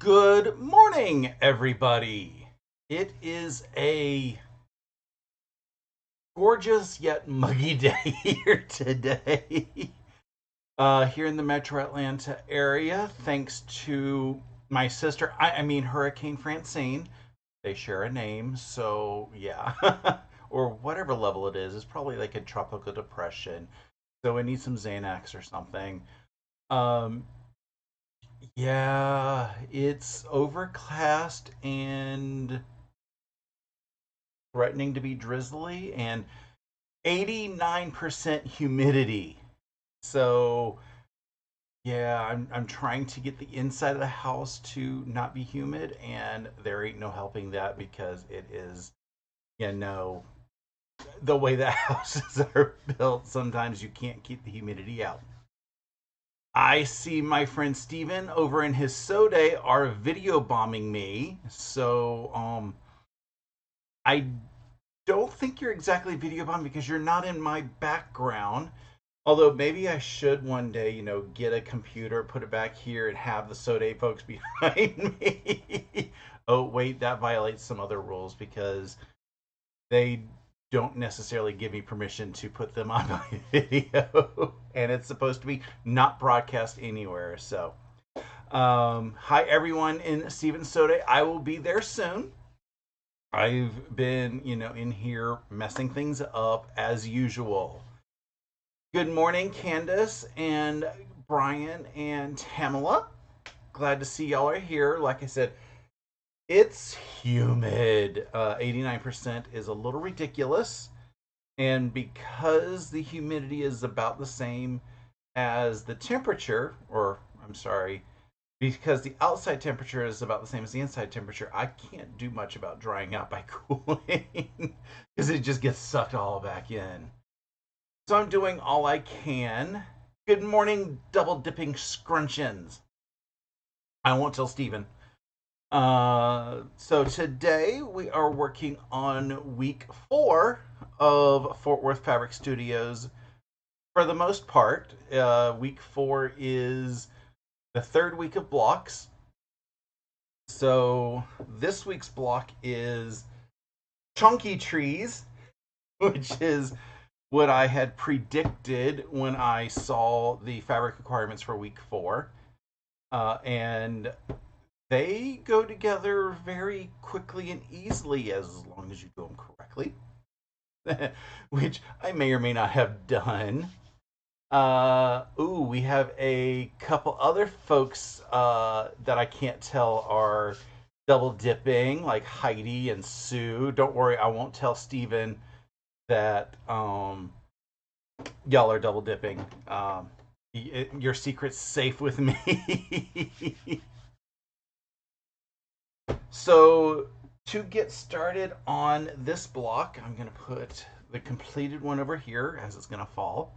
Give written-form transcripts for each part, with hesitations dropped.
Good morning, everybody. It is a gorgeous yet muggy day here today. Here in the metro Atlanta area, thanks to my sister, I mean Hurricane Francine. They share a name, so yeah. Or whatever level it is. It's probably like a tropical depression. So it needs some Xanax or something. Um, yeah, it's overcast and threatening to be drizzly and 89% humidity. So, yeah, I'm trying to get the inside of the house to not be humid, and there ain't no helping that because it is, you know, the way the houses are built, sometimes you can't keep the humidity out. I see my friend Steven over in his Sode are video bombing me. So, I don't think you're exactly video bombing because you're not in my background. Although maybe I should one day, get a computer, put it back here, and have the Sode folks behind me. Oh, wait, that violates some other rules because they don't necessarily give me permission to put them on my video. And it's supposed to be not broadcast anywhere. So, hi everyone in Steven Sode. I will be there soon. I've been, in here messing things up as usual. Good morning, Candace and Brian and Tamala. Glad to see y'all are here. Like I said, it's humid. 89% is a little ridiculous. And because the humidity is about the same as the temperature, or I'm sorry, because the outside temperature is about the same as the inside temperature, I can't do much about drying out by cooling because it just gets sucked all back in. So I'm doing all I can. Good morning, double dipping scrunchions. I won't tell Steven. So today we are working on week 4 of Fort Worth Fabric Studios. For the most part, week 4 is the third week of blocks. So this week's block is chonky trees, which is what I had predicted when I saw the fabric requirements for week 4. And they go together very quickly and easily as long as you do them correctly, which I may or may not have done. We have a couple other folks that I can't tell are double dipping, like Heidi and Sue. Don't worry, I won't tell Steven that y'all are double dipping. Your secret's safe with me. So, to get started on this block, I'm going to put the completed one over here as it's going to fall.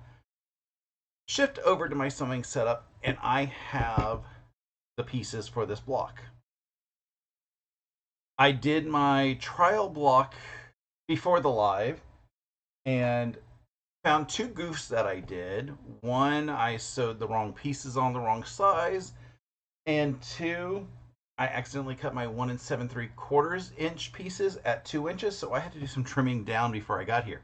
Shift over to my sewing setup, and I have the pieces for this block. I did my trial block before the live and found 2 goofs that I did. One, I sewed the wrong pieces on the wrong size, and 2, I accidentally cut my 1 7/3 inch pieces at 2 inches, so I had to do some trimming down before I got here.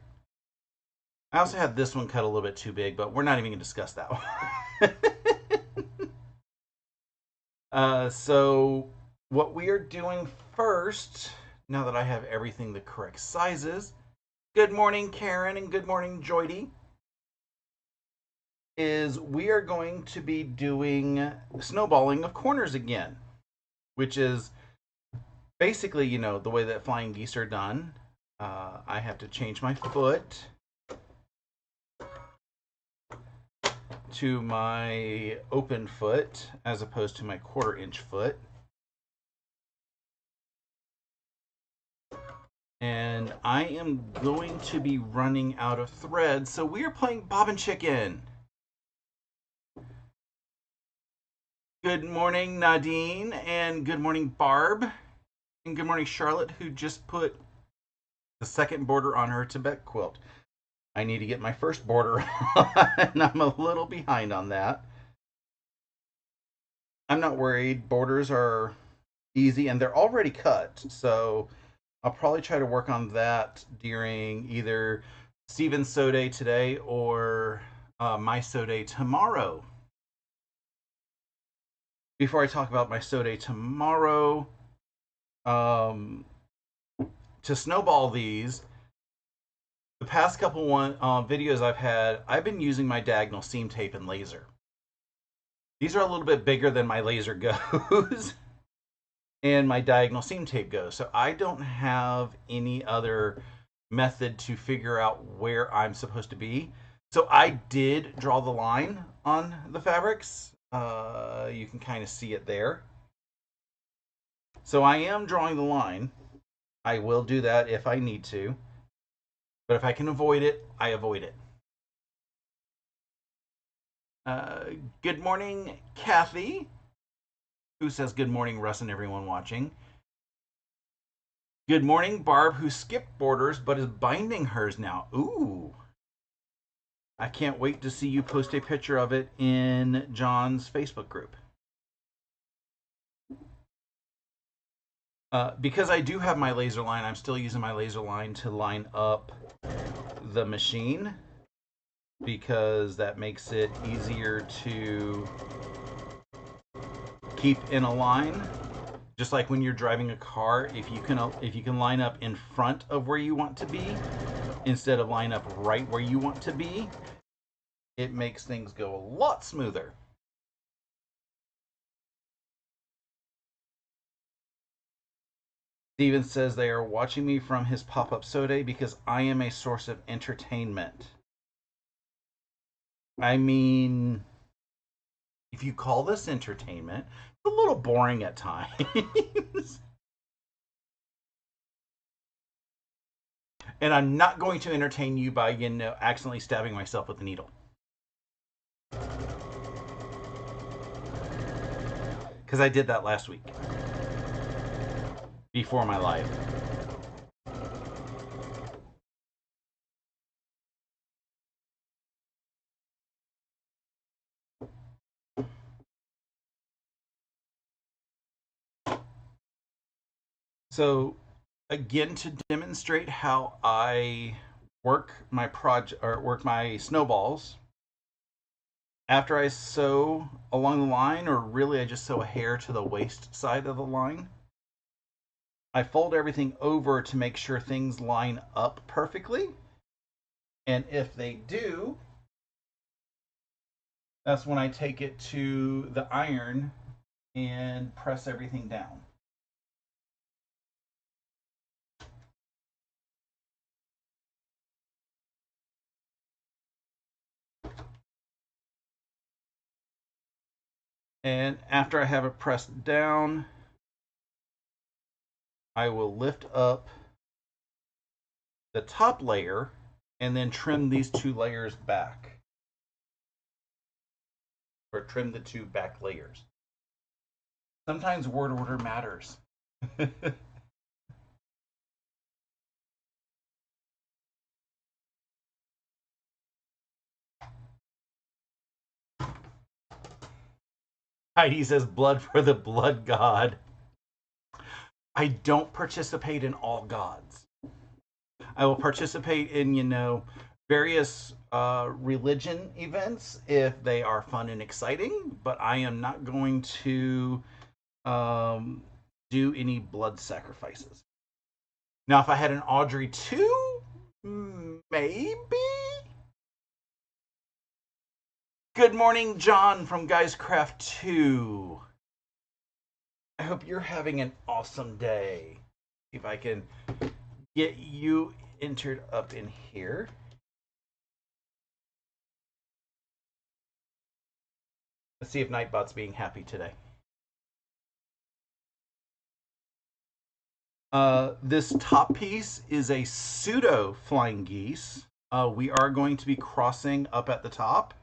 I also had this one cut a little bit too big, but we're not even going to discuss that one. So what we are doing first, now that I have everything the correct sizes, good morning Karen and good morning Joydy, is we are going to be doing snowballing of corners again, which is basically, the way that flying geese are done. I have to change my foot to my open foot as opposed to my 1/4 inch foot. And I am going to be running out of thread, so we are playing Bobbin Chicken. Good morning, Nadine, and good morning, Barb, and good morning, Charlotte, who just put the second border on her Tibet quilt. I need to get my first border on. I'm a little behind on that. I'm not worried. Borders are easy, and they're already cut. So I'll probably try to work on that during either Steven's Sew Day today or my Sew Day tomorrow. Before I talk about my Sew Day tomorrow, um, to snowball these, the past couple videos I've had, I've been using my diagonal seam tape and laser. These are a little bit bigger than my laser goes and my diagonal seam tape goes. So I don't have any other method to figure out where I'm supposed to be. So I did draw the line on the fabrics. You can kind of see it there. So I am drawing the line. I will do that if I need to. But if I can avoid it, I avoid it. Good morning, Kathy, who says good morning, Russ, and everyone watching. Good morning, Barb, who skipped borders but is binding hers now. Ooh. I can't wait to see you post a picture of it in John's Facebook group. Because I do have my laser line, I'm still using my laser line to line up the machine because that makes it easier to keep in a line. Just like when you're driving a car, if you can line up in front of where you want to be instead of line up right where you want to be, it makes things go a lot smoother. Steven says they are watching me from his pop-up Sew Day because I am a source of entertainment. I mean, if you call this entertainment, it's a little boring at times. And I'm not going to entertain you by, accidentally stabbing myself with a needle. Because I did that last week. Before my life. So, again, to demonstrate how I work my snowballs, after I sew along the line, or really I just sew a hair to the waist side of the line, I fold everything over to make sure things line up perfectly. And if they do, that's when I take it to the iron and press everything down. And after I have it pressed down, I will lift up the top layer and then trim these two layers back. Or trim the two back layers. Sometimes word order matters. Heidi says, blood for the blood god. I don't participate in all gods. I will participate in, various religion events if they are fun and exciting, but I am not going to do any blood sacrifices. Now, if I had an Audrey 2, maybe? Good morning, John from Guys Craft 2. I hope you're having an awesome day. If I can get you entered up in here. Let's see if Nightbot's being happy today. This top piece is a pseudo flying geese. We are going to be crossing up at the top,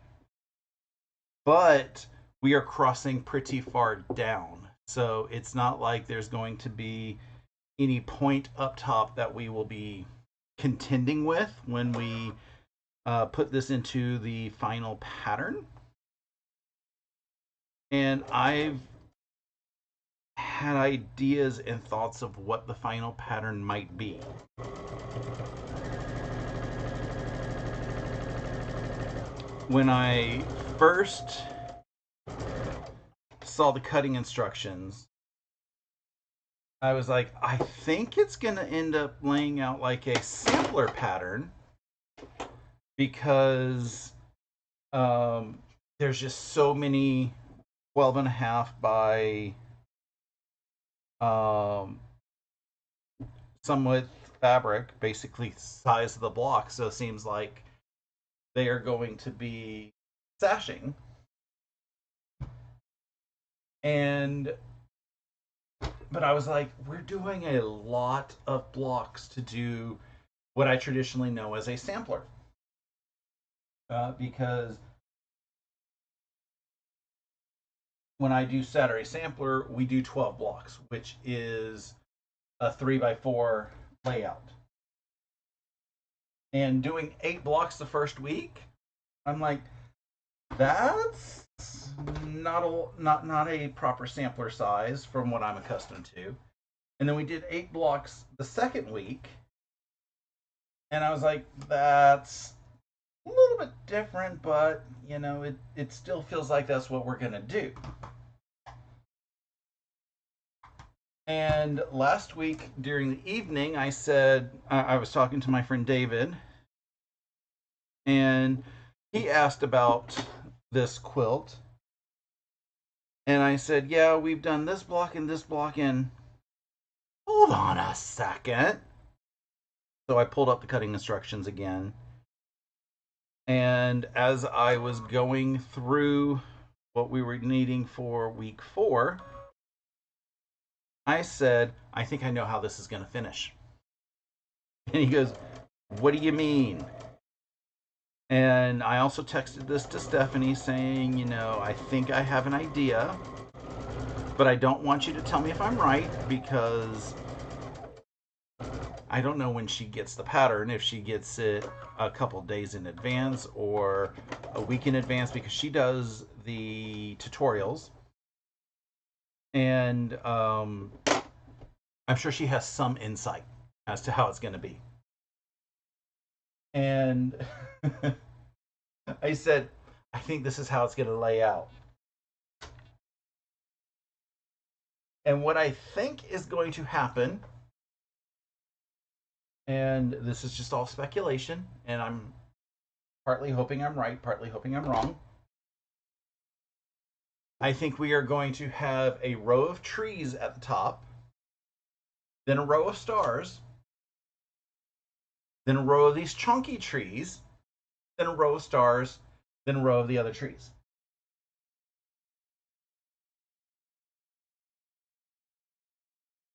but we are crossing pretty far down. So it's not like there's going to be any point up top that we will be contending with when we put this into the final pattern. And I've had ideas and thoughts of what the final pattern might be. When I first saw the cutting instructions, I was like, I think it's going to end up laying out like a sampler pattern because there's just so many 12 and a half by somewhat fabric, basically size of the block. So it seems like they are going to be sashing. But I was like, we're doing a lot of blocks to do what I traditionally know as a sampler. Because when I do Saturday Sampler, we do 12 blocks, which is a 3x4 layout. And doing 8 blocks the first week, I'm like, that's not a proper sampler size from what I'm accustomed to. And then we did 8 blocks the second week, and I was like, that's a little bit different, but it still feels like that's what we're gonna do. And last week during the evening, I said, I was talking to my friend David, and he asked about this quilt. And I said, yeah, we've done this block and this block, and hold on a second. So I pulled up the cutting instructions again. And as I was going through what we were needing for week 4, I said, I think I know how this is going to finish. And he goes, what do you mean? And I also texted this to Stephanie saying, I think I have an idea, but I don't want you to tell me if I'm right because I don't know when she gets the pattern, if she gets it a couple days in advance or a week in advance, because she does the tutorials. And I'm sure she has some insight as to how it's going to be. And I said, I think this is how it's going to lay out. And what I think is going to happen, and this is just all speculation, and I'm partly hoping I'm right, partly hoping I'm wrong. I think we are going to have a row of trees at the top, then a row of stars, then a row of these chunky trees, then a row of stars, then a row of the other trees.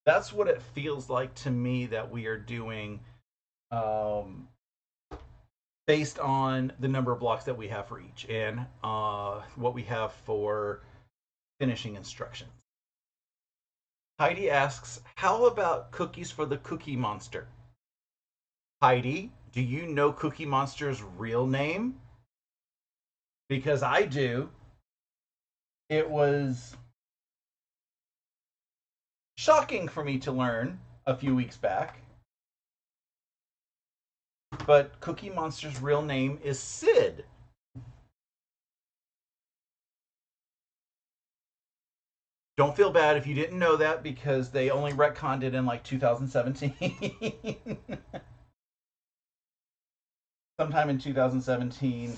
That's what it feels like to me that we are doing, based on the number of blocks that we have for each and what we have for finishing instructions. Heidi asks, how about cookies for the Cookie Monster? Heidi, do you know Cookie Monster's real name? Because I do. It was shocking for me to learn a few weeks back. But Cookie Monster's real name is Sid. Don't feel bad if you didn't know that because they only retconned it in like 2017. Sometime in 2017,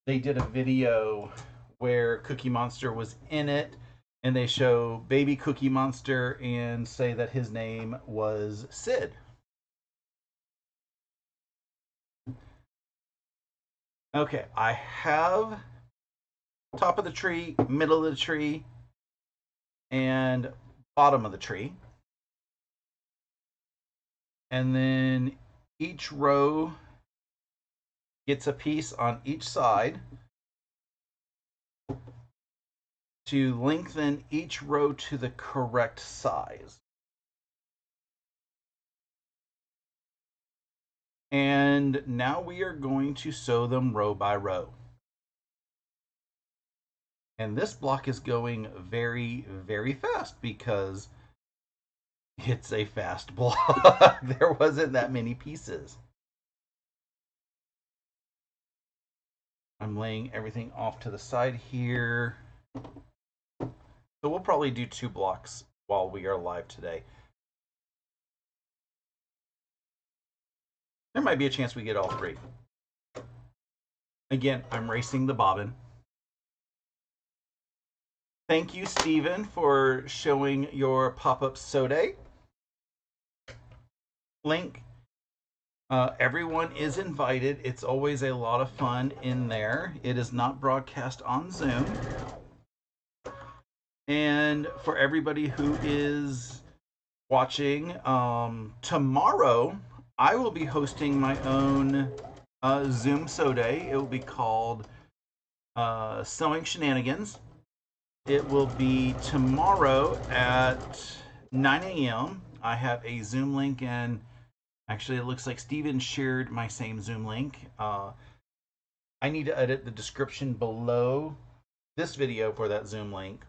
they did a video where Cookie Monster was in it, and they show baby Cookie Monster and say that his name was Sid. Okay, I have top of the tree, middle of the tree, and bottom of the tree. And then each row gets a piece on each side to lengthen each row to the correct size. And now we are going to sew them row by row. And this block is going very, very fast because it's a fast block. There wasn't that many pieces. I'm laying everything off to the side here. So we'll probably do 2 blocks while we are live today. There might be a chance we get all 3. Again, I'm racing the bobbin. Thank you, Stephen, for showing your pop-up Sode link. Everyone is invited. It's always a lot of fun in there. It is not broadcast on Zoom. And for everybody who is watching, tomorrow I will be hosting my own Zoom Sode. It will be called Sewing Shenanigans. It will be tomorrow at 9 a.m. I have a Zoom link, and actually it looks like Steven shared my same Zoom link. I need to edit the description below this video for that Zoom link.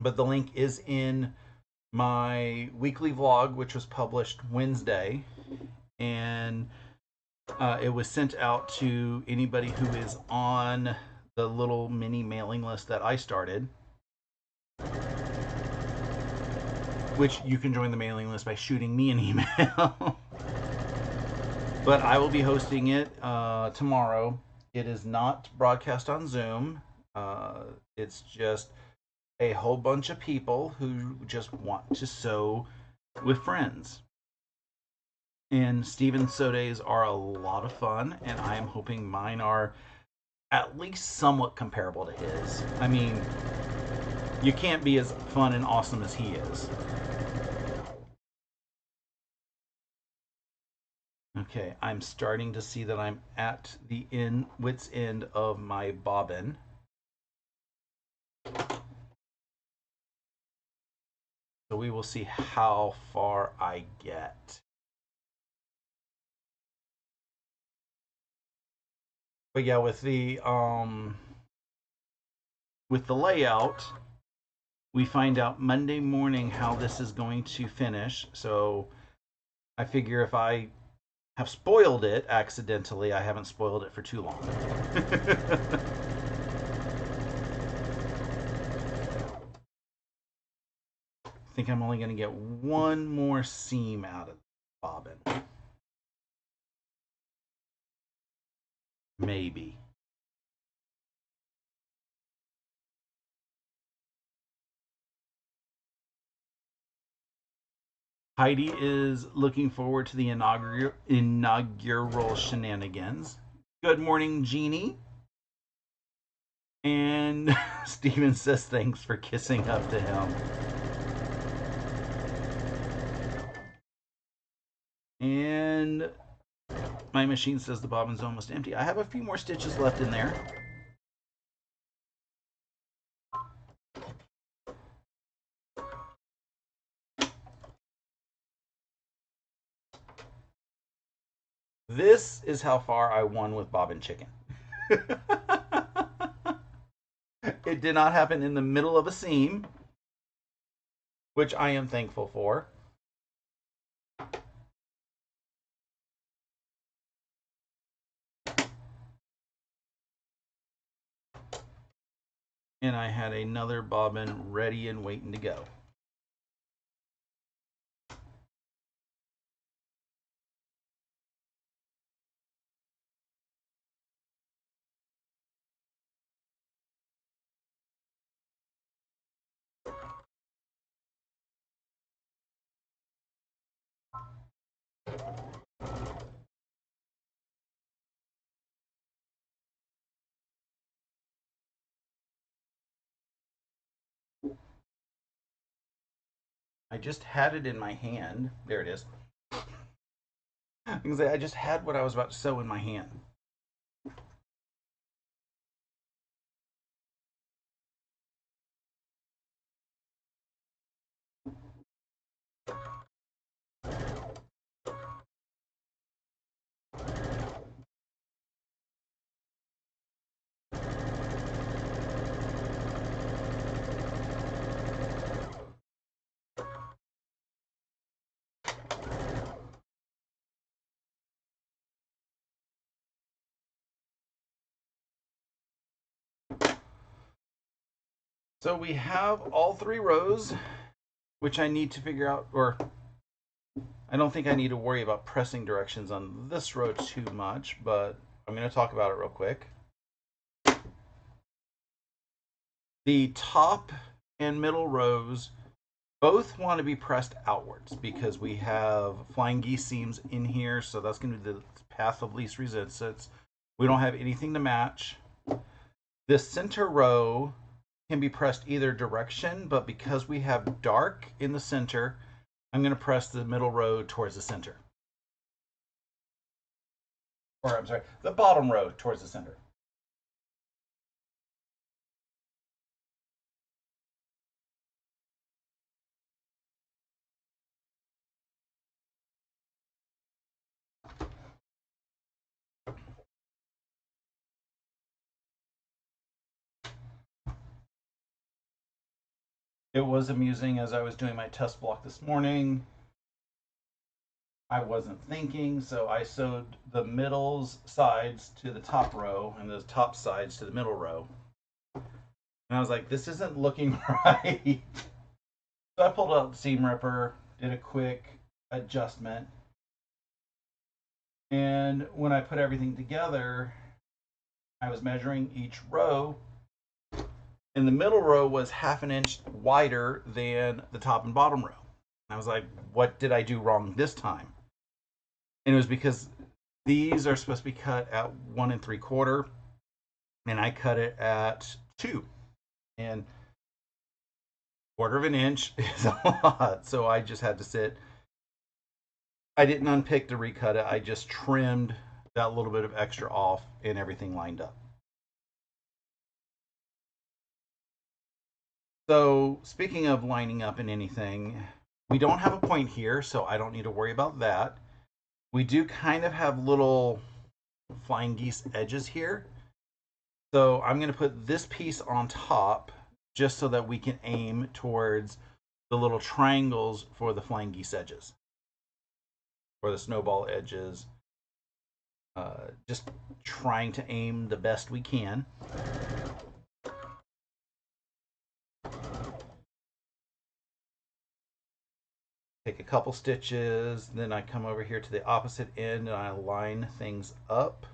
But the link is in my weekly vlog, which was published Wednesday. And it was sent out to anybody who is on the little mini mailing list that I started. Which you can join the mailing list by shooting me an email. But I will be hosting it tomorrow. It is not broadcast on Zoom. It's just a whole bunch of people who just want to sew with friends. And Steven's Sodes are a lot of fun, and I am hoping mine are at least somewhat comparable to his. I mean, you can't be as fun and awesome as he is. Okay, I'm starting to see that I'm at the wit's end of my bobbin. So we will see how far I get. But yeah, with the layout, we find out Monday morning how this is going to finish. So I figure if I have spoiled it accidentally, I haven't spoiled it for too long. I think I'm only going to get one more seam out of the bobbin. Maybe. Heidi is looking forward to the inaugural shenanigans. Good morning, Jeannie. And Steven says thanks for kissing up to him. And my machine says the bobbin's almost empty. I have a few more stitches left in there. This is how far I won with bobbin chicken. It did not happen in the middle of a seam, which I am thankful for. And I had another bobbin ready and waiting to go. I just had it in my hand. There it is. I can say I just had what I was about to sew in my hand. So we have all three rows, which I need to figure out, or I don't think I need to worry about pressing directions on this row too much, but I'm going to talk about it real quick. The top and middle rows both want to be pressed outwards because we have flying geese seams in here, so that's going to be the path of least resistance. We don't have anything to match. This center row can be pressed either direction, but because we have dark in the center, I'm going to press the middle row towards the center. Or I'm sorry, the bottom row towards the center. It was amusing as I was doing my test block this morning. I wasn't thinking, so I sewed the middle sides to the top row and the top sides to the middle row. And I was like, this isn't looking right. So I pulled out the seam ripper, did a quick adjustment. And when I put everything together, I was measuring each row. And the middle row was half an inch wider than the top and bottom row. And I was like, what did I do wrong this time? And it was because these are supposed to be cut at 1 3/4, and I cut it at 2. And quarter of an inch is a lot. So I just had to sit. I didn't unpick to recut it. I just trimmed that little bit of extra off and everything lined up. So speaking of lining up in anything, we don't have a point here, so I don't need to worry about that. We do kind of have little flying geese edges here. So I'm going to put this piece on top just so that we can aim towards the little triangles for the flying geese edges or the snowball edges. Just trying to aim the best we can. Take a couple stitches, then I come over here to the opposite end and I line things up.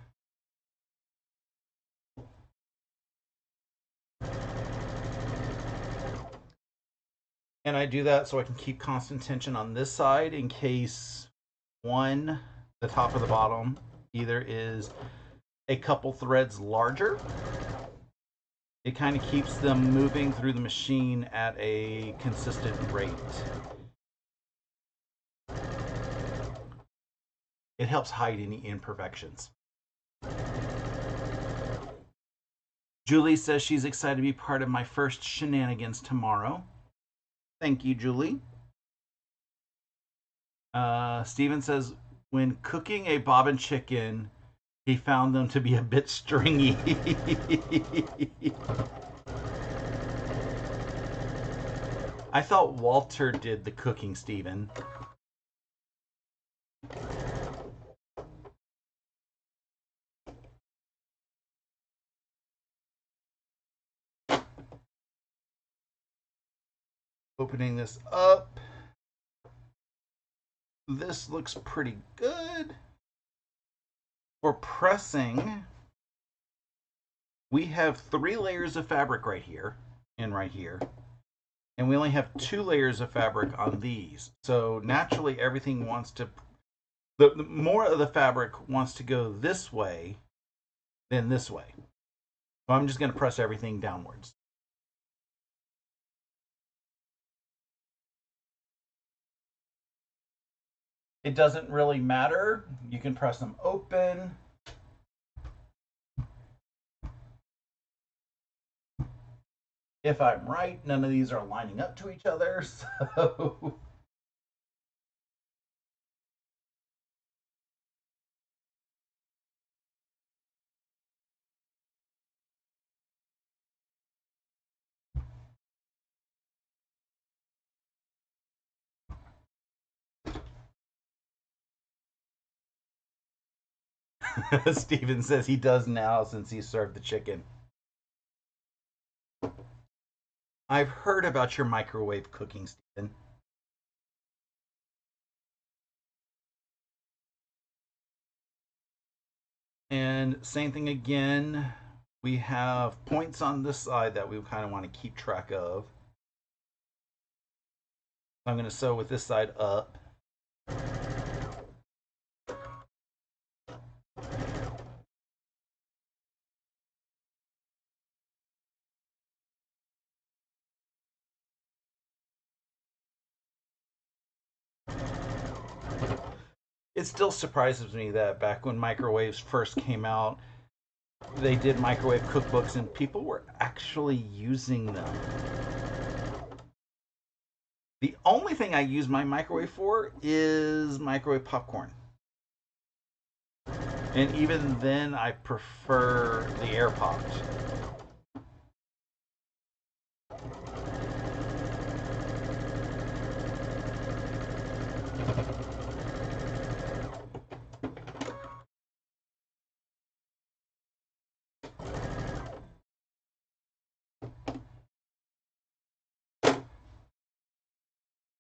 And I do that so I can keep constant tension on this side in case one, the top or the bottom, either is a couple threads larger. It kind of keeps them moving through the machine at a consistent rate. It helps hide any imperfections. Julie says she's excited to be part of my first shenanigans tomorrow. Thank you, Julie. Steven says, when cooking a bobbin chicken, he found them to be a bit stringy. I thought Walter did the cooking, Steven. Opening this up. This looks pretty good. For pressing, we have 3 layers of fabric right here and right here. And we only have 2 layers of fabric on these. So naturally everything wants to, the more of the fabric wants to go this way than this way. So I'm just going to press everything downwards. It doesn't really matter. You can press them open. If I'm right, none of these are lining up to each other, so Steven says he does now since he served the chicken. I've heard about your microwave cooking, Stephen. And same thing again. We have points on this side that we kind of want to keep track of. I'm going to sew with this side up. It still surprises me that back when microwaves first came out, they did microwave cookbooks and people were actually using them. The only thing I use my microwave for is microwave popcorn. And even then, I prefer the air popped.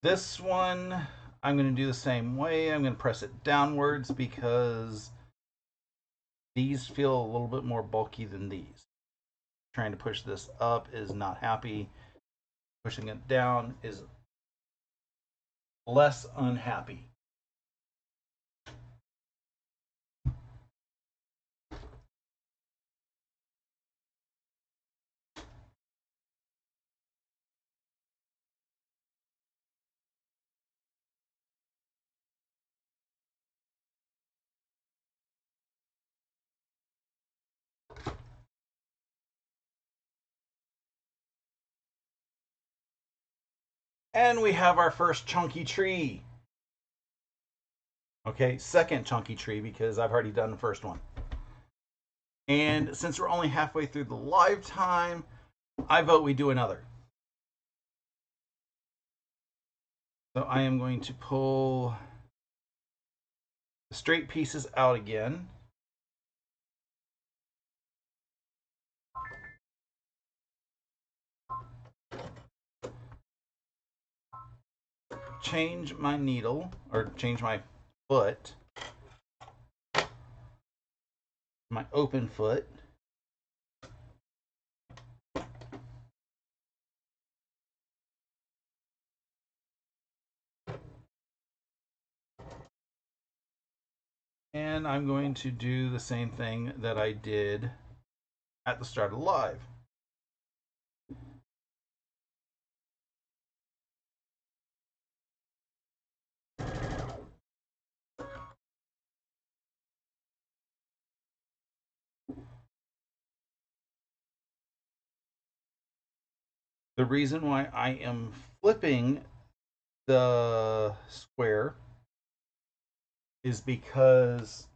This one, I'm going to do the same way. I'm going to press it downwards because these feel a little bit more bulky than these. Trying to push this up is not happy. Pushing it down is less unhappy. And we have our first chunky tree. Okay, second chunky tree because I've already done the first one. And since we're only halfway through the live time, I vote we do another. So I am going to pull the straight pieces out again. Change my needle, or change my foot, my open foot. And I'm going to do the same thing that I did at the start of live. The reason why I am flipping the square is because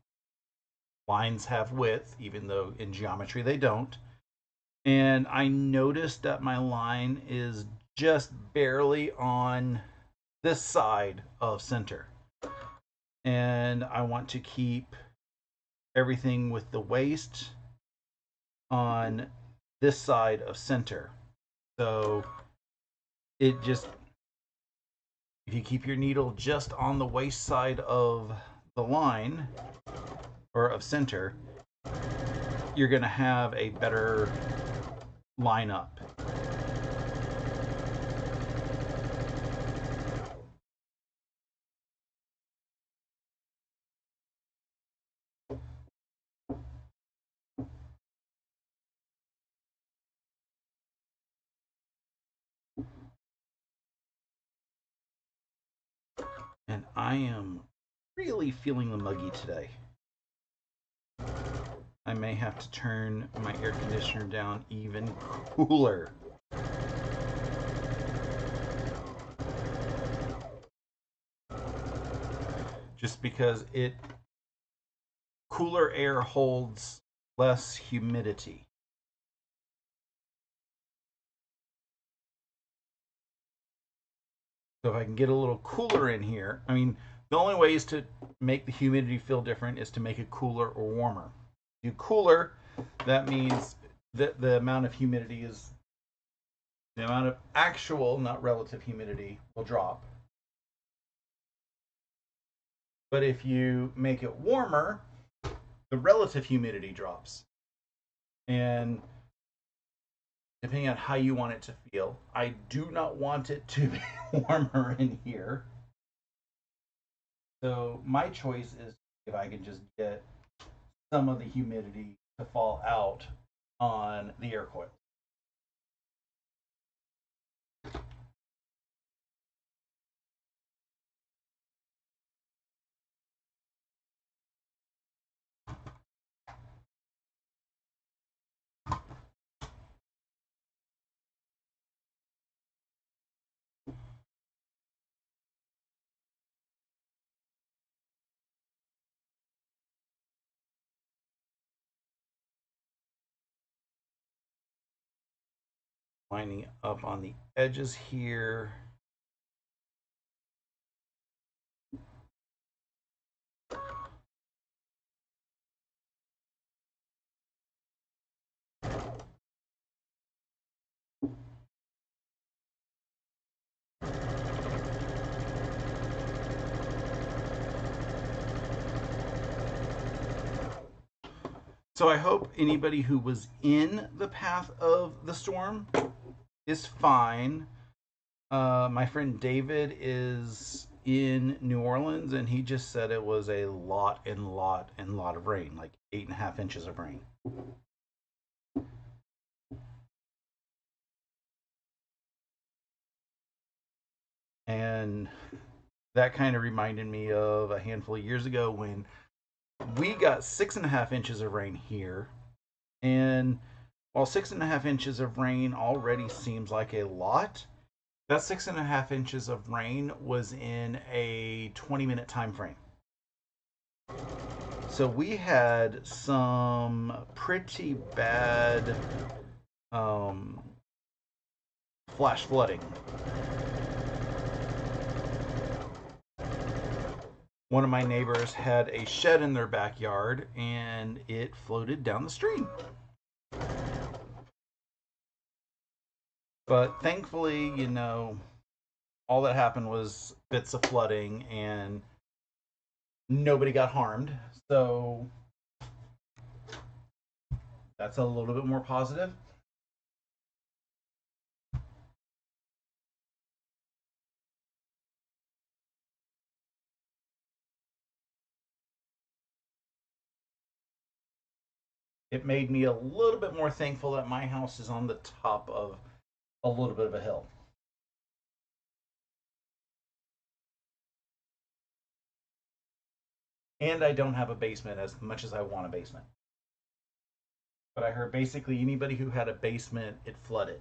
lines have width, even though in geometry they don't. And I noticed that my line is just barely on this side of center. And I want to keep everything with the waist on this side of center. So it just, if you keep your needle just on the waist side of the line or of center, you're going to have a better line up. And I am really feeling the muggy today. I may have to turn my air conditioner down even cooler. Just because cooler air holds less humidity. So if I can get a little cooler in here, I mean, the only ways to make the humidity feel different is to make it cooler or warmer. If you cooler, that means that the amount of humidity is The amount of actual, not relative humidity will drop. But if you make it warmer, the relative humidity drops. And depending on how you want it to feel, I do not want it to be warmer in here. So my choice is if I can just get some of the humidity to fall out on the air coil. Lining up on the edges here. So I hope anybody who was in the path of the storm is fine. My friend David is in New Orleans, and he just said it was a lot of rain, like 8.5 inches of rain. And that kind of reminded me of a handful of years ago when we got 6.5 inches of rain here. And while 6.5 inches of rain already seems like a lot, that 6.5 inches of rain was in a 20-minute time frame. So we had some pretty bad flash flooding. One of my neighbors had a shed in their backyard and it floated down the stream. But thankfully, all that happened was bits of flooding and nobody got harmed. So that's a little bit more positive. It made me a little bit more thankful that my house is on the top of a little bit of a hill. And I don't have a basement as much as I want a basement. But I heard basically anybody who had a basement, it flooded.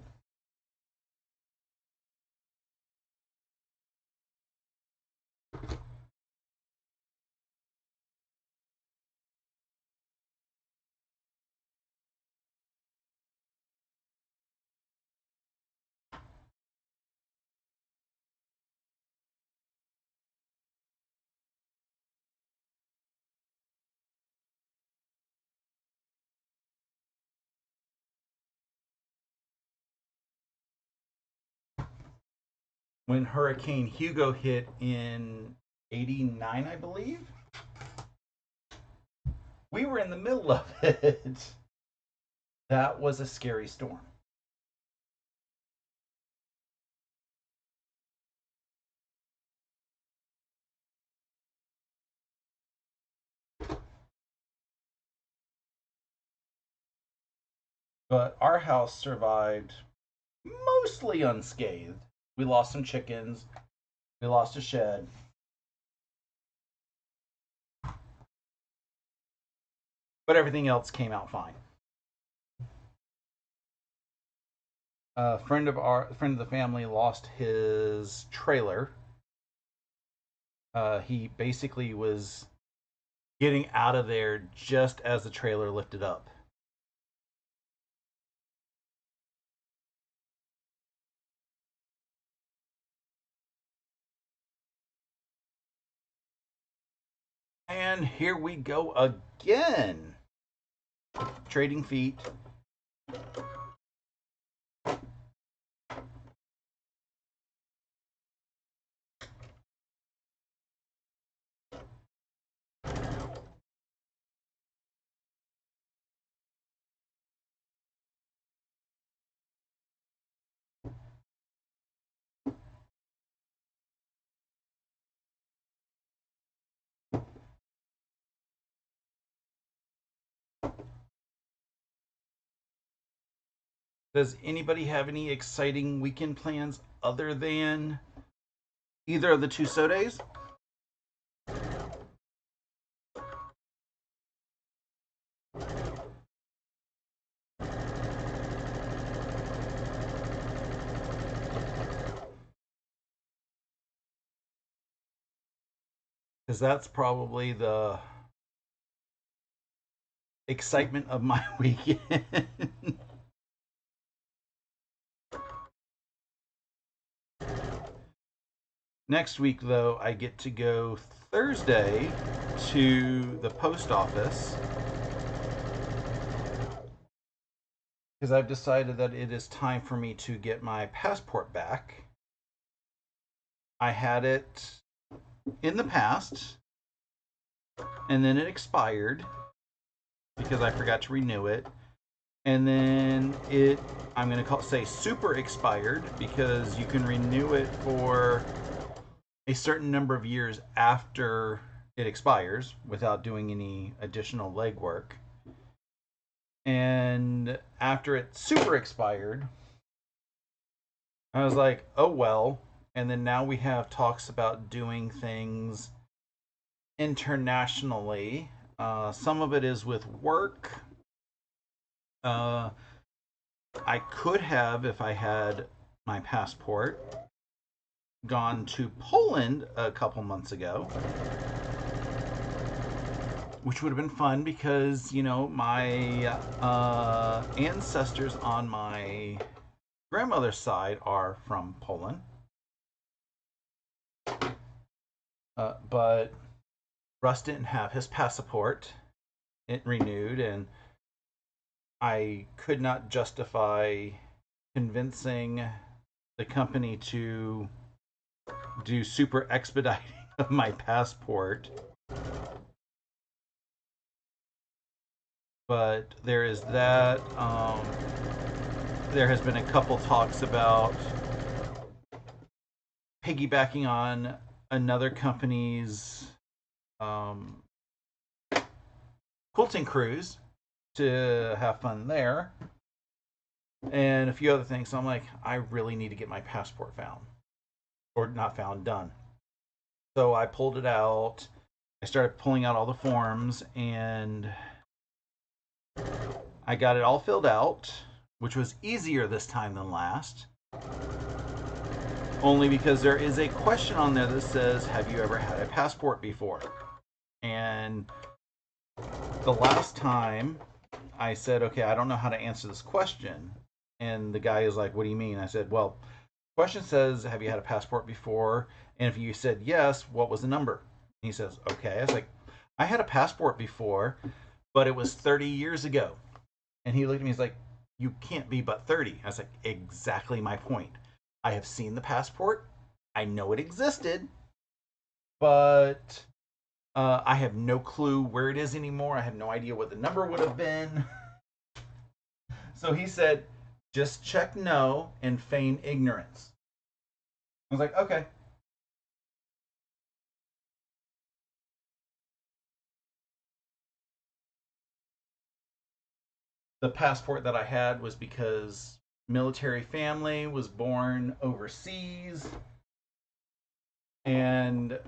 When Hurricane Hugo hit in 89, I believe, we were in the middle of it. That was a scary storm. But our house survived mostly unscathed. We lost some chickens, we lost a shed. But everything else came out fine. A friend of the family lost his trailer. He basically was getting out of there just as the trailer lifted up. And here we go again. Trading feet. Does anybody have any exciting weekend plans other than either of the two so days? Because that's probably the excitement of my weekend. Next week, though, I get to go Thursday to the post office because I've decided that it is time for me to get my passport back. I had it in the past and then it expired because I forgot to renew it. And then I'm going to say super expired because you can renew it for a certain number of years after it expires without doing any additional legwork. And after it super expired, I was like, oh well. And then now we have talks about doing things internationally. Some of it is with work. I could have, if I had my passport, gone to Poland a couple months ago, which would have been fun because, you know, my ancestors on my grandmother's side are from Poland. But Russ didn't have his passport. It renewed, and I could not justify convincing the company to do super expediting of my passport. But there is that. There has been a couple talks about piggybacking on another company's quilting cruise to have fun there, and a few other things. So I'm like, I really need to get my passport found, or not found, done. So I pulled it out. I started pulling out all the forms, and I got it all filled out, which was easier this time than last. Only because there is a question on there that says, have you ever had a passport before? And the last time I said, okay, I don't know how to answer this question. And the guy is like, what do you mean? I said, well, the question says, have you had a passport before? And if you said yes, what was the number? And he says, okay. I was like, I had a passport before, but it was 30 years ago. And he looked at me, he's like, you can't be but 30. I was like, exactly my point. I have seen the passport. I know it existed, but I have no clue where it is anymore. I have no idea what the number would have been. So he said, just check no and feign ignorance. I was like, okay. The passport that I had was because military family, was born overseas, and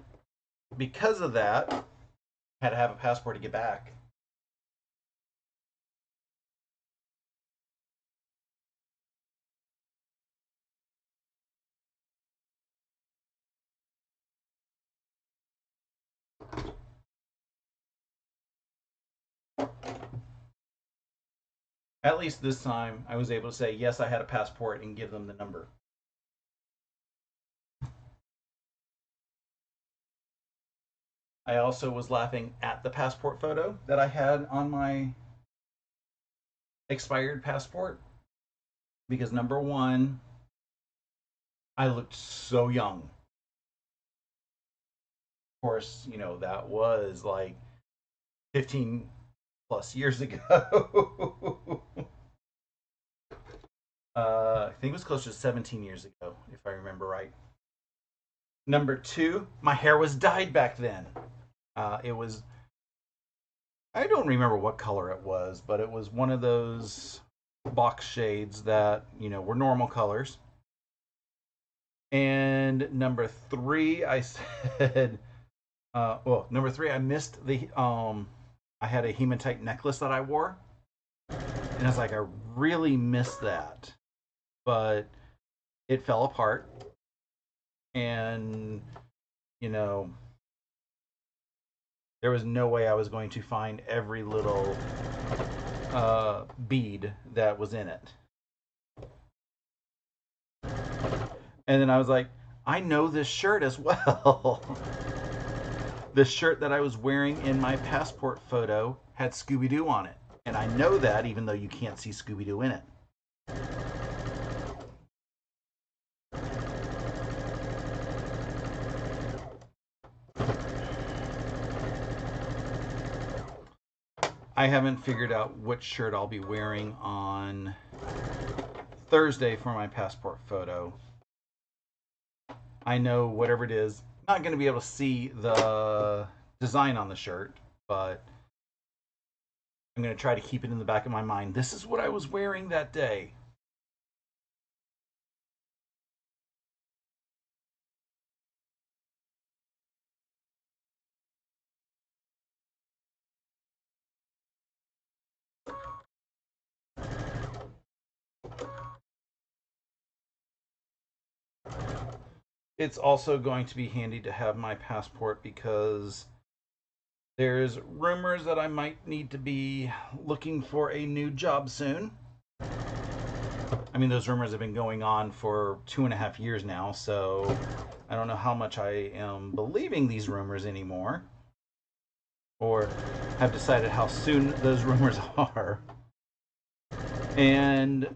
because of that, I had to have a passport to get back. At least this time, I was able to say, yes, I had a passport and give them the number. I also was laughing at the passport photo that I had on my expired passport because number one, I looked so young. Of course, you know, that was like 15 plus years ago. I think it was close to 17 years ago, if I remember right. Number two, my hair was dyed back then. It was, I don't remember what color it was, but it was one of those box shades that, were normal colors. And number three, I said, number three, I missed I had a hematite necklace that I wore. And I was like, I really missed that. But it fell apart. And, you know, there was no way I was going to find every little bead that was in it. And then I was like, I know this shirt as well. The shirt that I was wearing in my passport photo had Scooby Doo on it. And I know that even though you can't see Scooby Doo in it. I haven't figured out which shirt I'll be wearing on Thursday for my passport photo. I know whatever it is, I'm not going to be able to see the design on the shirt, but I'm going to try to keep it in the back of my mind. This is what I was wearing that day. It's also going to be handy to have my passport because there's rumors that I might need to be looking for a new job soon. I mean, those rumors have been going on for 2.5 years now, so I don't know how much I am believing these rumors anymore, or have decided how soon those rumors are. And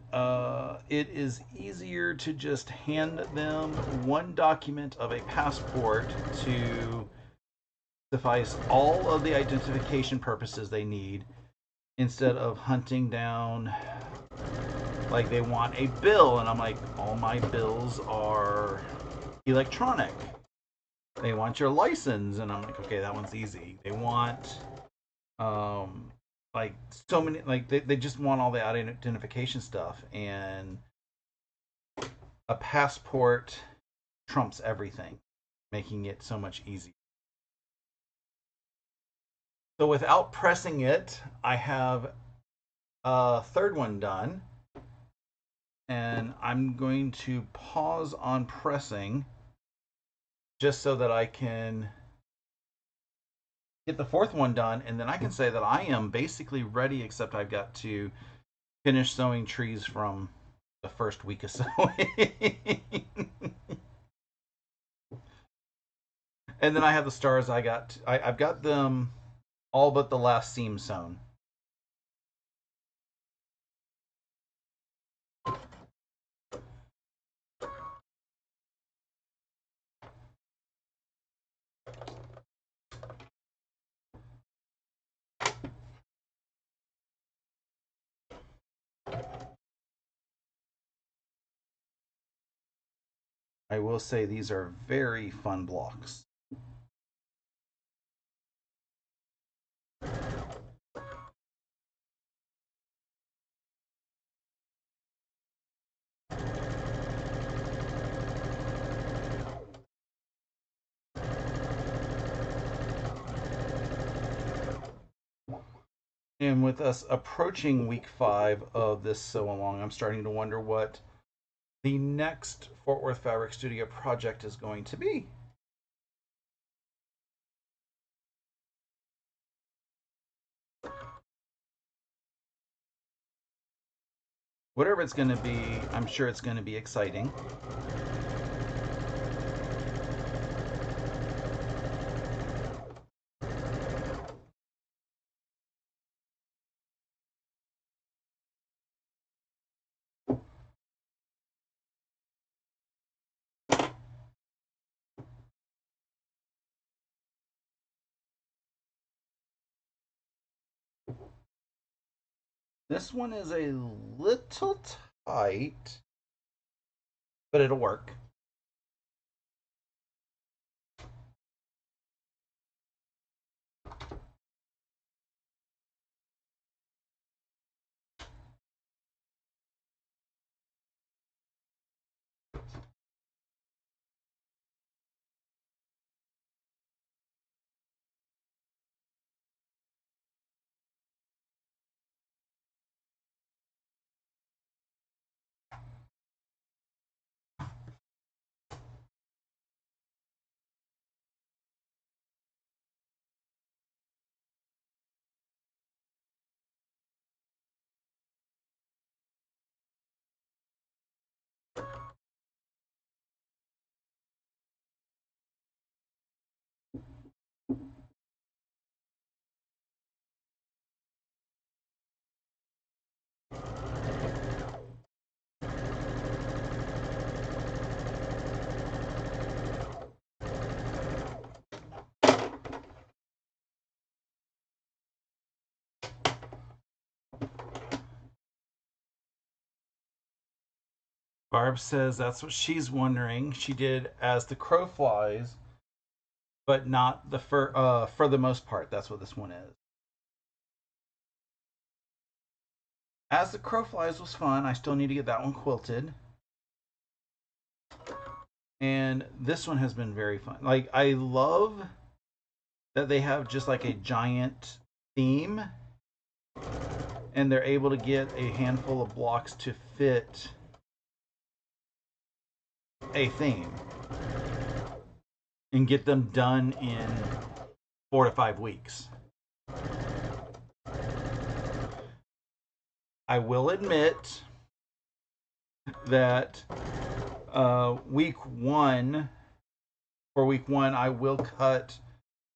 it is easier to just hand them one document of a passport to suffice all of the identification purposes they need instead of hunting down, like, they want a bill, and I'm like, all my bills are electronic. They want your license, and I'm like, okay, that one's easy. They want like so many, like they just want all the identification stuff, and a passport trumps everything, making it so much easier. So without pressing it, I have a third one done, and I'm going to pause on pressing just so that I can get the fourth one done, and then I can say that I am basically ready, except I've got to finish sewing trees from the first week of sewing. And then I have the stars. I've got them all but the last seam sewn. I will say these are very fun blocks. And with us approaching week 5 of this sew along, I'm starting to wonder what the next Fort Worth Fabric Studio project is going to be. Whatever it's going to be, I'm sure it's going to be exciting. This one is a little tight, but it'll work. Barb says that's what she's wondering. She did As the Crow Flies, but not the for the most part. That's what this one is. As the Crow Flies was fun. I still need to get that one quilted. And this one has been very fun. Like, I love that they have just like a giant theme, and they're able to get a handful of blocks to fit a theme and get them done in 4 to 5 weeks. I will admit that week one, for week one, I will cut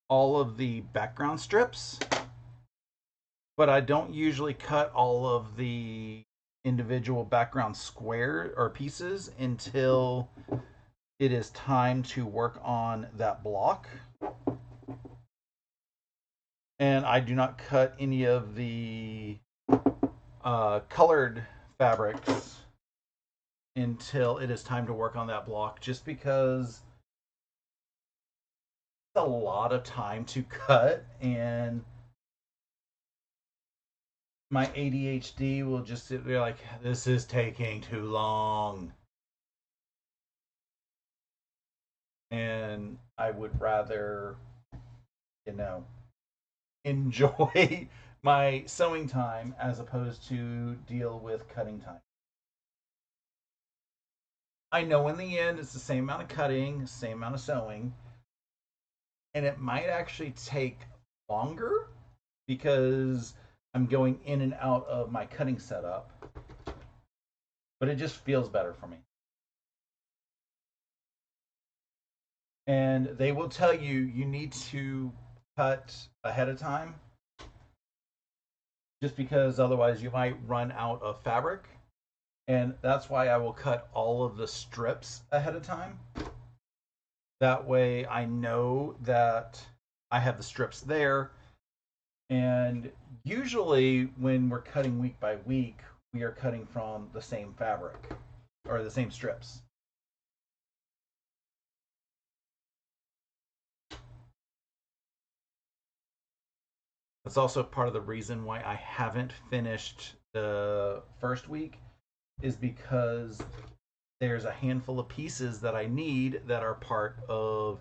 all of the background strips, but I don't usually cut all of the individual background square or pieces until it is time to work on that block. And I do not cut any of the colored fabrics until it is time to work on that block, just because it's a lot of time to cut, and my ADHD will just sit there like, this is taking too long. And I would rather, you know, enjoy my sewing time as opposed to deal with cutting time. I know in the end it's the same amount of cutting, same amount of sewing, and it might actually take longer because I'm going in and out of my cutting setup, but it just feels better for me. And they will tell you you need to cut ahead of time, just because otherwise you might run out of fabric. And that's why I will cut all of the strips ahead of time. That way I know that I have the strips there. And usually when we're cutting week by week, we are cutting from the same fabric or the same strips. That's also part of the reason why I haven't finished the first week, is because there's a handful of pieces that I need that are part of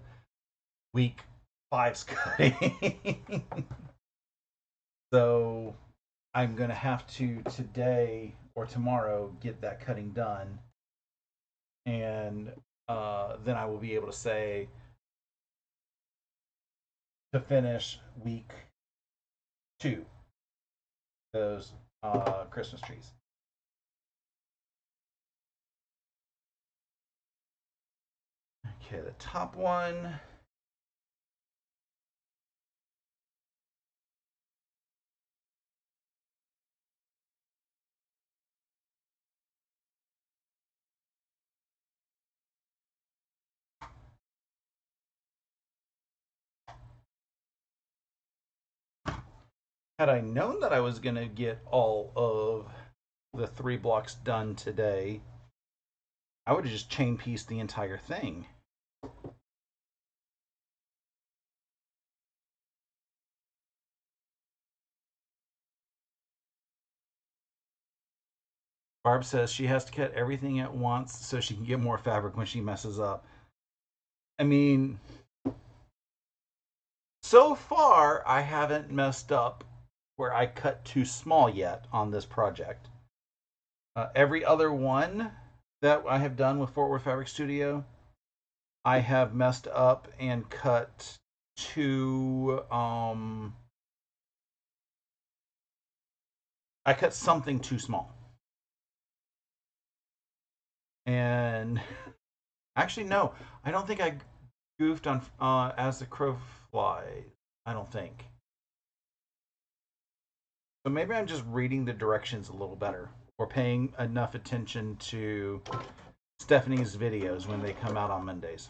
week five's cutting. So I'm going to have to today or tomorrow get that cutting done. And then I will be able to say to finish week two, those Christmas trees. Okay, the top one. Had I known that I was going to get all of the 3 blocks done today, I would have just chain pieced the entire thing. Barb says she has to cut everything at once so she can get more fabric when she messes up. I mean, so far I haven't messed up where I cut too small yet on this project. Every other one that I have done with Fort Worth Fabric Studio, I have messed up and cut too. I cut something too small. And actually, no, I don't think I goofed on As the Crow Flies. I don't think. So maybe I'm just reading the directions a little better, or paying enough attention to Stephanie's videos when they come out on Mondays.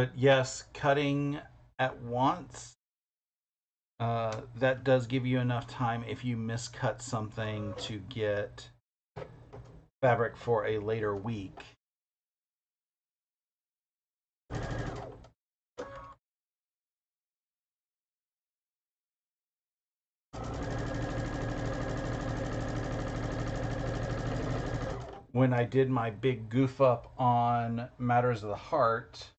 But yes, cutting at once, that does give you enough time if you miscut something to get fabric for a later week. When I did my big goof up on Matters of the Heart,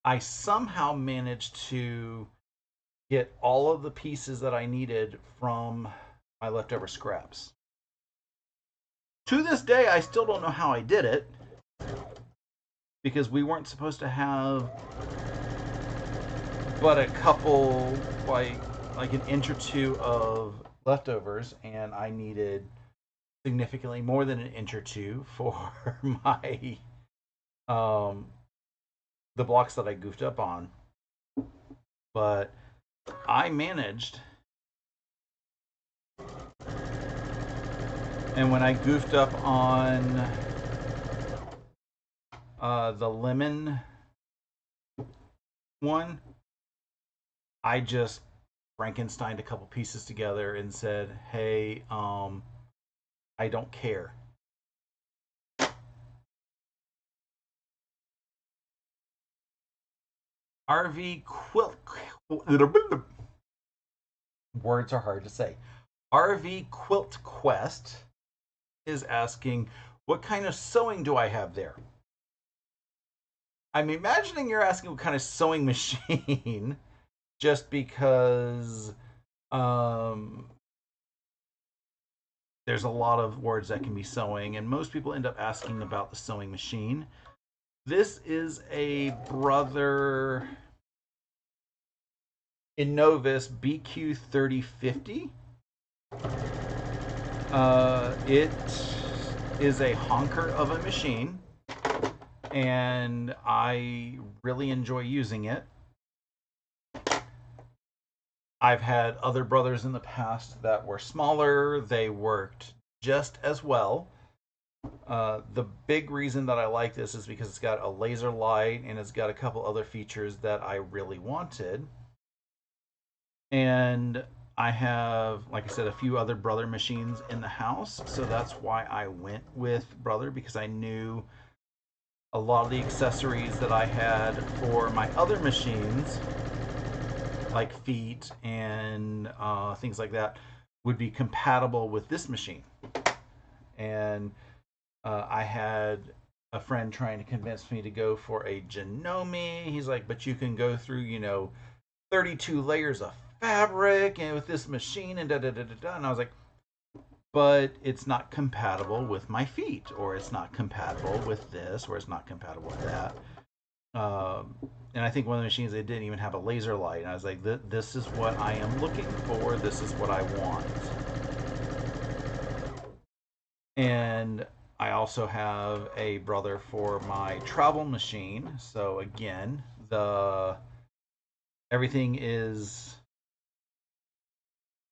I somehow managed to get all of the pieces that I needed from my leftover scraps. To this day, I still don't know how I did it because we weren't supposed to have but a couple, like an inch or two of leftovers, and I needed significantly more than an inch or two for my the blocks that I goofed up on. But I managed. And when I goofed up on the lemon one, I just Frankensteined a couple pieces together and said, "Hey, I don't care." RV quilt. Words are hard to say. RV Quilt Quest is asking, "What kind of sewing do I have there?" I'm imagining you're asking what kind of sewing machine, just because um, there's a lot of words that can be sewing, and most people end up asking about the sewing machine. This is a Brother Innovis BQ3050. It is a honker of a machine, and I really enjoy using it. I've had other brothers in the past that were smaller. They worked just as well. The big reason that I like this is because it's got a laser light and it's got a couple other features that I really wanted. And I have, like I said, a few other Brother machines in the house. So that's why I went with Brother, because I knew a lot of the accessories that I had for my other machines, like feet and things like that, would be compatible with this machine. And I had a friend trying to convince me to go for a Janome. He's like, but you can go through, 32 layers of fabric and with this machine and da da da da da. And I was like, but it's not compatible with my feet, or it's not compatible with this, or it's not compatible with that. And I think one of the machines, they didn't even have a laser light. And I was like, this is what I am looking for. This is what I want. And I also have a Brother for my travel machine. So again, the everything is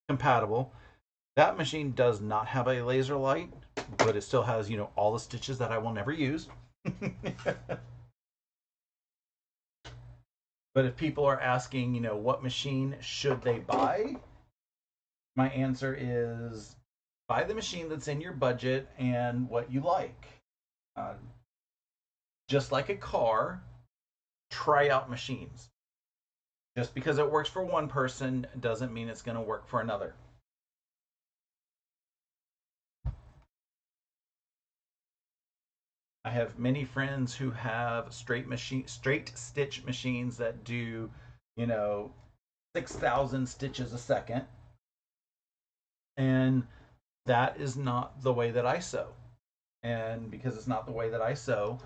compatible. That machine does not have a laser light, but it still has, all the stitches that I will never use. But if people are asking, what machine should they buy? My answer is buy the machine that's in your budget and what you like. Uh, just like a car, try out machines. Just because it works for one person doesn't mean it's going to work for another. I have many friends who have straight stitch machines that do, you know, 6,000 stitches a second, and that is not the way that I sew. And because it's not the way that I sew,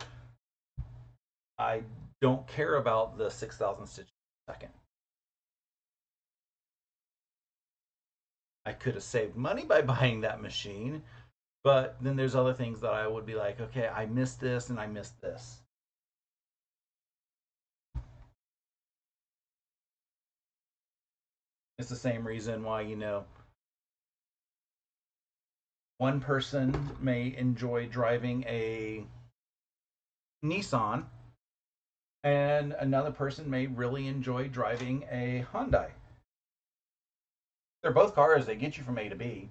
I don't care about the 6,000 stitches a second. I could have saved money by buying that machine, but then there's other things that I would be like, okay, I missed this and I missed this. It's the same reason why, One person may enjoy driving a Nissan, and another person may really enjoy driving a Hyundai. They're both cars, they get you from A to B,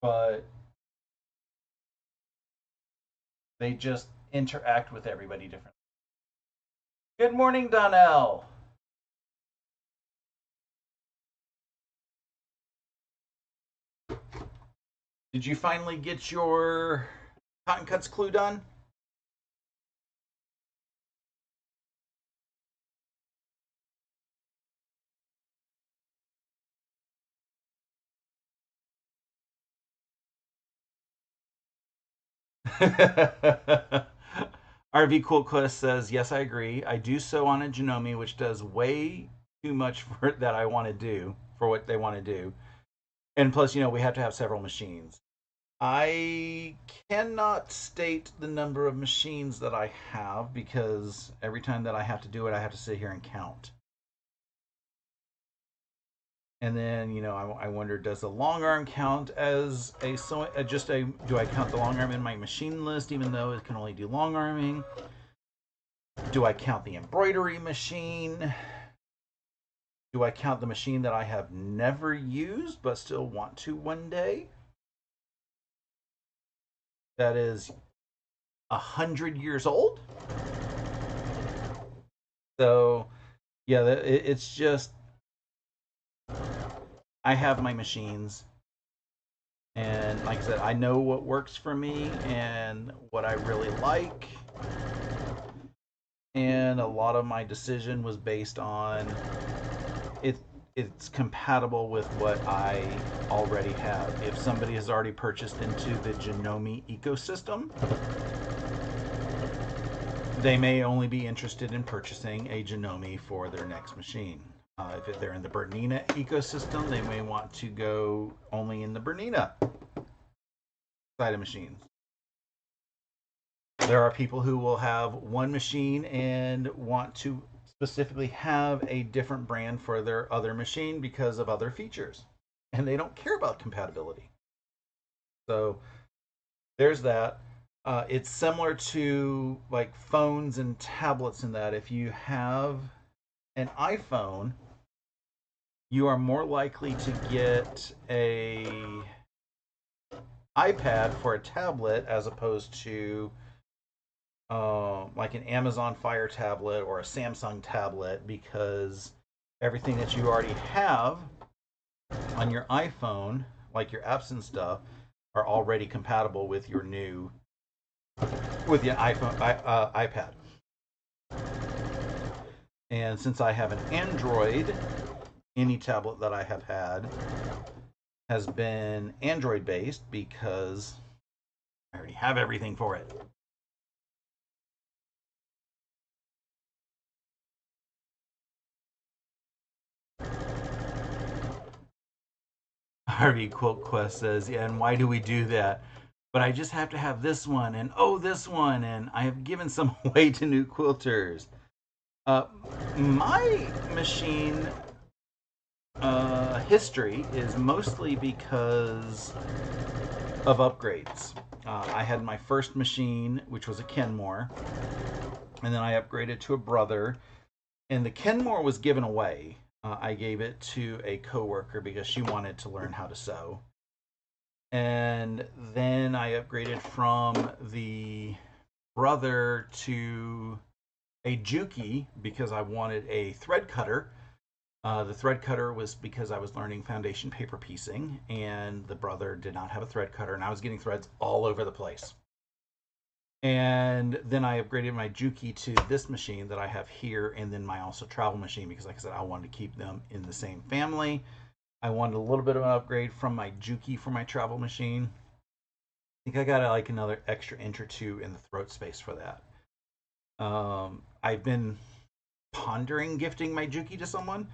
but they just interact with everybody differently. Good morning, Donnell. Did you finally get your cotton cuts clue done? RV Cool Quest says, yes, I agree. I do sew on a Janome, which does way too much for that I want to do for what they want to do. And plus, we have to have several machines. I cannot state the number of machines that I have because every time that I have to do it, I have to sit here and count. And then, I wonder, does the long arm count as a do I count the long arm in my machine list even though it can only do long arming? Do I count the embroidery machine? Do I count the machine that I have never used but still want to one day? That is 100 years old. So, yeah, it's just I have my machines, and like I said, I know what works for me and what I really like. And a lot of my decision was based on it. It's compatible with what I already have. If somebody has already purchased into the Janome ecosystem, they may only be interested in purchasing a Janome for their next machine. If they're in the Bernina ecosystem, they may want to go only in the Bernina side of machines. There are people who will have one machine and want to specifically have a different brand for their other machine because of other features, and they don't care about compatibility. So there's that. It's similar to like phones and tablets in that if you have an iPhone, you are more likely to get a iPad for a tablet as opposed to like an Amazon Fire tablet or a Samsung tablet because everything that you already have on your iPhone, like your apps and stuff, are already compatible with your iPad. And since I have an Android, any tablet that I have had has been Android based because I already have everything for it. Harvey Quilt Quest says, yeah, and why do we do that? But I just have to have this one, and oh, this one, and I have given some away to new quilters. Uh, my machine history is mostly because of upgrades. I had my first machine, which was a Kenmore, and then I upgraded to a brother, and the Kenmore was given away. I gave it to a coworker because she wanted to learn how to sew. And then I upgraded from the brother to a Juki because I wanted a thread cutter. The thread cutter was because I was learning foundation paper piecing, and the brother did not have a thread cutter, and I was getting threads all over the place. And then I upgraded my Juki to this machine that I have here, and then my also travel machine because, like I said, I wanted to keep them in the same family. I wanted a little bit of an upgrade from my Juki for my travel machine. I think I got like another extra inch or two in the throat space for that. I've been pondering gifting my Juki to someone,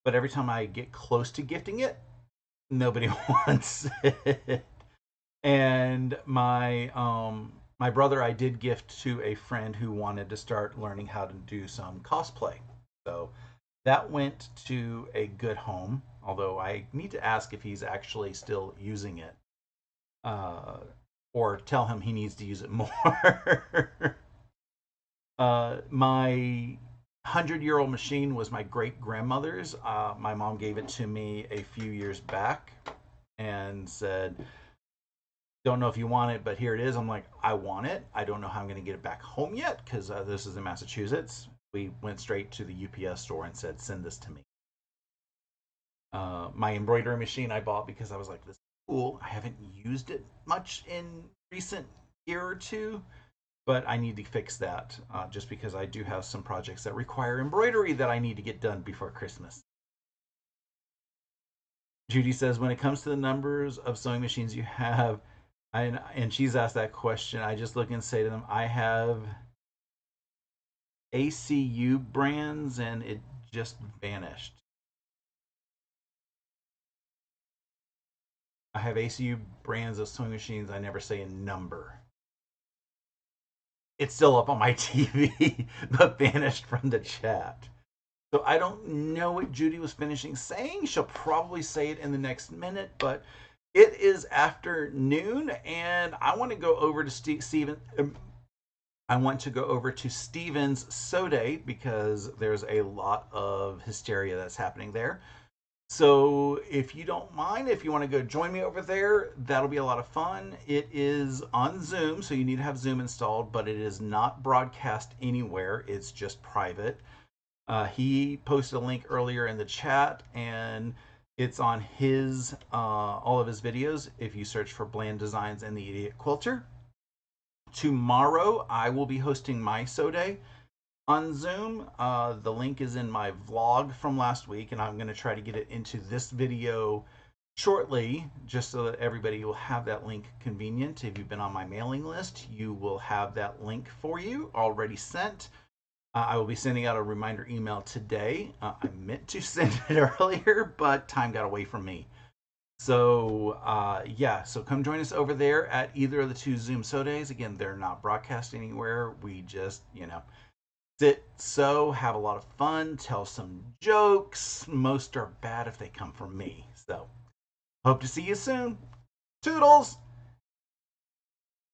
but every time I get close to gifting it, nobody wants it. And my brother I did gift to a friend who wanted to start learning how to do some cosplay. So That went to a good home, although I need to ask if he's actually still using it, uh, or tell him he needs to use it more. My 100-year-old machine was my great grandmother's. My mom gave it to me a few years back and said, "Don't know if you want it, but here it is." I'm like, "I want it. I don't know how I'm going to get it back home yet because this is in Massachusetts." We went straight to the UPS store and said, "Send this to me." My embroidery machine I bought because I was like, "This is cool." I haven't used it much in recent year or two, but I need to fix that just because I do have some projects that require embroidery that I need to get done before Christmas. Judy says, when it comes to the numbers of sewing machines you have, and she's asked that question, I just look and say to them, I have ACU brands and it just vanished. I have ACU brands of sewing machines. I never say a number. It's still up on my TV, but vanished from the chat. So I don't know what Judy was finishing saying. She'll probably say it in the next minute, but it is afternoon, and I want to go over to Steven. I want to go over to Steven's Sew Day because there's a lot of hysteria that's happening there. So if you don't mind, if you want to go join me over there, that'll be a lot of fun. It is on Zoom, so you need to have Zoom installed, but it is not broadcast anywhere. It's just private. He posted a link earlier in the chat, and it's on his all of his videos. If you search for Bland Designs and the Idiot Quilter, tomorrow I will be hosting my Sew Day on Zoom. The link is in my vlog from last week, and I'm going to try to get it into this video shortly, just so that everybody will have that link convenient. If you've been on my mailing list, you will have that link for you already sent. I will be sending out a reminder email today. I meant to send it earlier, but time got away from me. So, yeah, so come join us over there at either of the two Zoom Sew Days. Again, they're not broadcast anywhere. We just, sit, sew, have a lot of fun, tell some jokes. Most are bad if they come from me. So, hope to see you soon. Toodles!